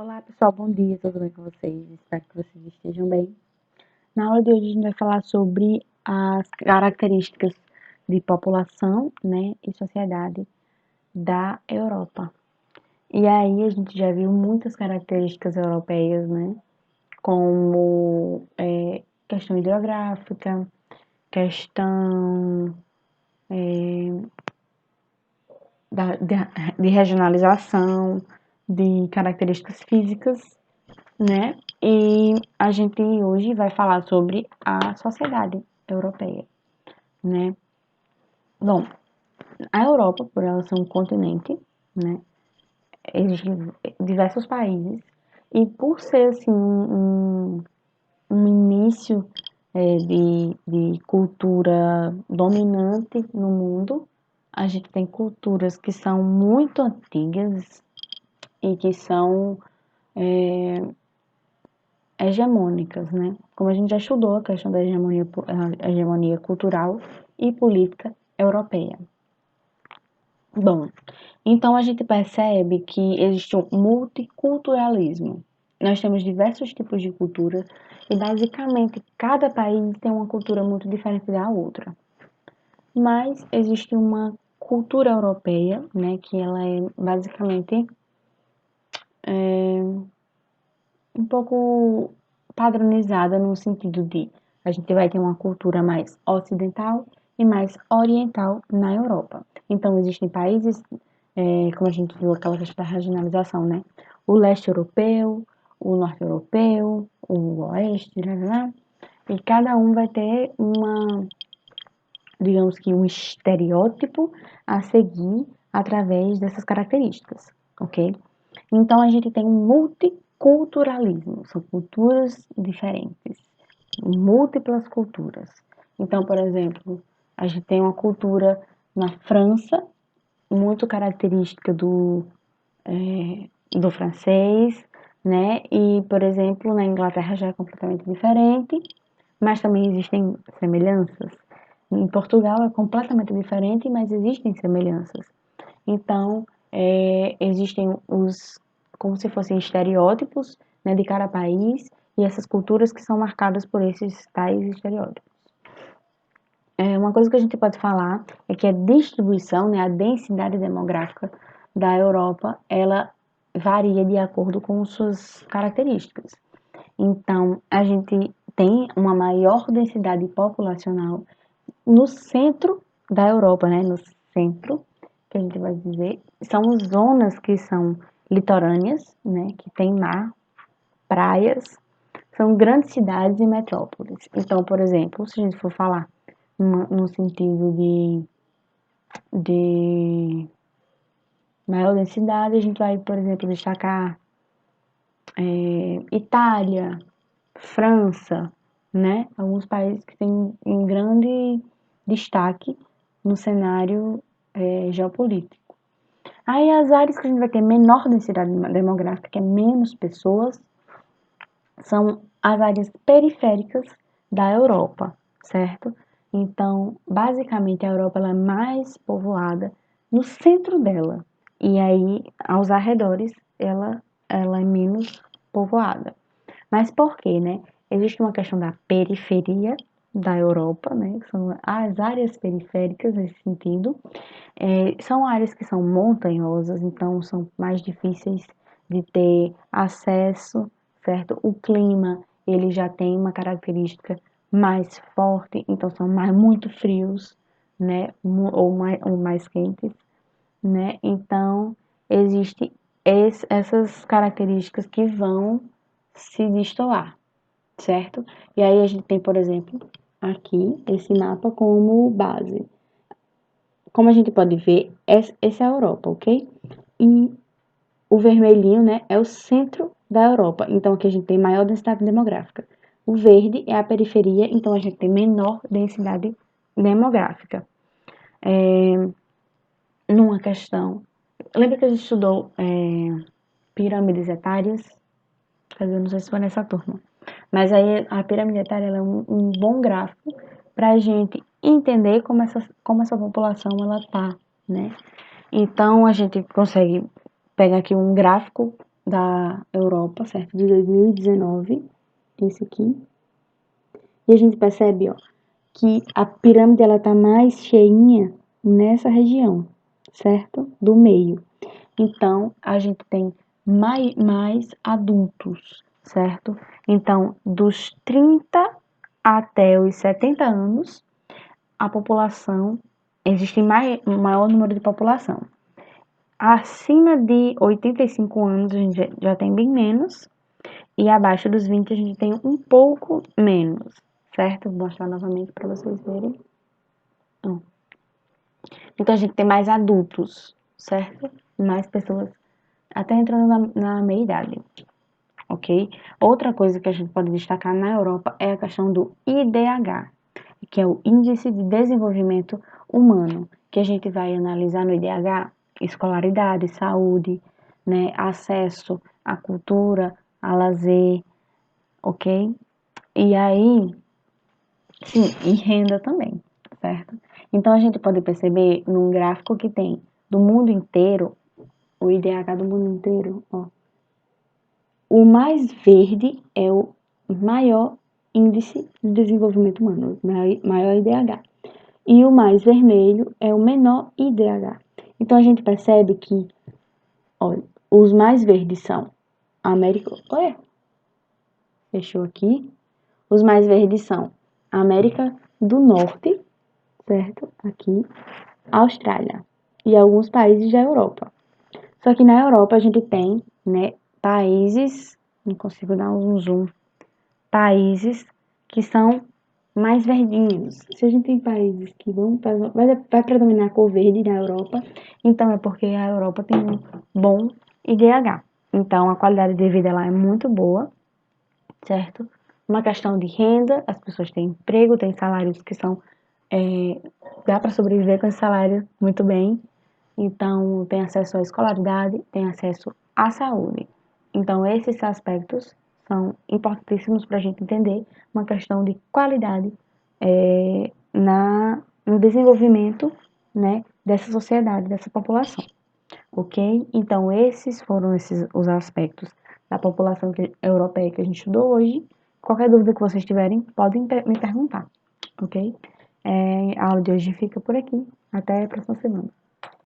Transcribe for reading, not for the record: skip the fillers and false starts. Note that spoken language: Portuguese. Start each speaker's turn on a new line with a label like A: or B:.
A: Olá pessoal, bom dia, tudo bem com vocês? Espero que vocês estejam bem. Na aula de hoje a gente vai falar sobre as características de população, né, e sociedade da Europa. E aí a gente já viu muitas características europeias, né, como questão hidrográfica, questão de regionalização, de características físicas, né? E a gente hoje vai falar sobre a sociedade europeia, né? Bom, a Europa, por ela ser um continente, né? Existem diversos países e por ser assim um início de cultura dominante no mundo, a gente tem culturas que são muito antigas e que são hegemônicas, né? Como a gente já estudou a questão da hegemonia cultural e política europeia. Bom, então a gente percebe que existe um multiculturalismo. Nós temos diversos tipos de cultura e basicamente cada país tem uma cultura muito diferente da outra. Mas existe uma cultura europeia, né, que ela é basicamente um pouco padronizada no sentido de a gente vai ter uma cultura mais ocidental e mais oriental na Europa. Então, existem países, como a gente viu aquela questão da regionalização, né? O leste europeu, o norte europeu, o oeste, né? E cada um vai ter digamos que um estereótipo a seguir através dessas características, ok? Então a gente tem um multiculturalismo, são culturas diferentes, múltiplas culturas. Então, por exemplo, a gente tem uma cultura na França, muito característica do francês, né? E, por exemplo, na Inglaterra já é completamente diferente, mas também existem semelhanças. Em Portugal é completamente diferente, mas existem semelhanças. Então, existem como se fossem estereótipos, né, de cada país e essas culturas que são marcadas por esses tais estereótipos. Uma coisa que a gente pode falar é que a distribuição, né, a densidade demográfica da Europa, ela varia de acordo com suas características. Então, a gente tem uma maior densidade populacional no centro da Europa, né, no centro, que a gente vai dizer, são zonas que são litorâneas, né, que tem mar, praias, são grandes cidades e metrópoles. Então, por exemplo, se a gente for falar no sentido de maior densidade, a gente vai, por exemplo, destacar Itália, França, né? Alguns países que têm um grande destaque no cenário geopolítico. Aí as áreas que a gente vai ter menor densidade demográfica, que é menos pessoas, são as áreas periféricas da Europa, certo? Então, basicamente, a Europa ela é mais povoada no centro dela. E aí, aos arredores, ela é menos povoada. Mas por quê, né? Existe uma questão da periferia da Europa, né? Que são as áreas periféricas nesse sentido. São áreas que são montanhosas, então são mais difíceis de ter acesso, certo? O clima, ele já tem uma característica mais forte, então são muito frios, né? Ou mais quentes, né? Então, existe essas características que vão se destoar, certo? E aí a gente tem, por exemplo, aqui esse mapa como base. Como a gente pode ver, essa é a Europa, ok? E o vermelhinho, né, é o centro da Europa. Então aqui a gente tem maior densidade demográfica. O verde é a periferia, então a gente tem menor densidade demográfica. Numa questão. Lembra que a gente estudou pirâmides etárias? Quer dizer, não sei se foi nessa turma. Mas aí a pirâmide etária é um bom gráfico para a gente entender como essa população ela tá, né? Então a gente consegue pegar aqui um gráfico da Europa, certo? De 2019, esse aqui. E a gente percebe, ó, que a pirâmide ela tá mais cheinha nessa região, certo? Do meio. Então, a gente tem mais adultos, certo? Então, dos 30 até os 70 anos, a população, existe maior número de população. Acima de 85 anos, a gente já tem bem menos, e abaixo dos 20 a gente tem um pouco menos, certo? Vou mostrar novamente para vocês verem. Então, a gente tem mais adultos, certo? Mais pessoas até entrando na meia-idade, ok? Outra coisa que a gente pode destacar na Europa é a questão do IDH, que é o Índice de Desenvolvimento Humano, que a gente vai analisar no IDH escolaridade, saúde, né, acesso à cultura, a lazer, ok? E aí, sim, e renda também, certo? Então a gente pode perceber num gráfico que tem do mundo inteiro, o IDH do mundo inteiro, ó. O mais verde é o maior índice de desenvolvimento humano, maior IDH. E o mais vermelho é o menor IDH. Então a gente percebe que, olha, os mais verdes são América. Olha, fechou aqui. Os mais verdes são América do Norte, certo? Aqui, Austrália e alguns países da Europa. Só que na Europa a gente tem, né, países, não consigo dar um zoom, países que são mais verdinhos. Se a gente tem países que vai predominar a cor verde na Europa, então é porque a Europa tem um bom IDH. Então a qualidade de vida lá é muito boa, certo? Uma questão de renda, as pessoas têm emprego, têm salários que são dá para sobreviver com esse salário muito bem. Então, tem acesso à escolaridade, tem acesso à saúde. Então, esses aspectos são importantíssimos para a gente entender uma questão de qualidade no desenvolvimento, né, dessa sociedade, dessa população. Ok? Então, esses foram os aspectos da população europeia que a gente estudou hoje. Qualquer dúvida que vocês tiverem, podem me perguntar. Ok? A aula de hoje fica por aqui. Até a próxima semana.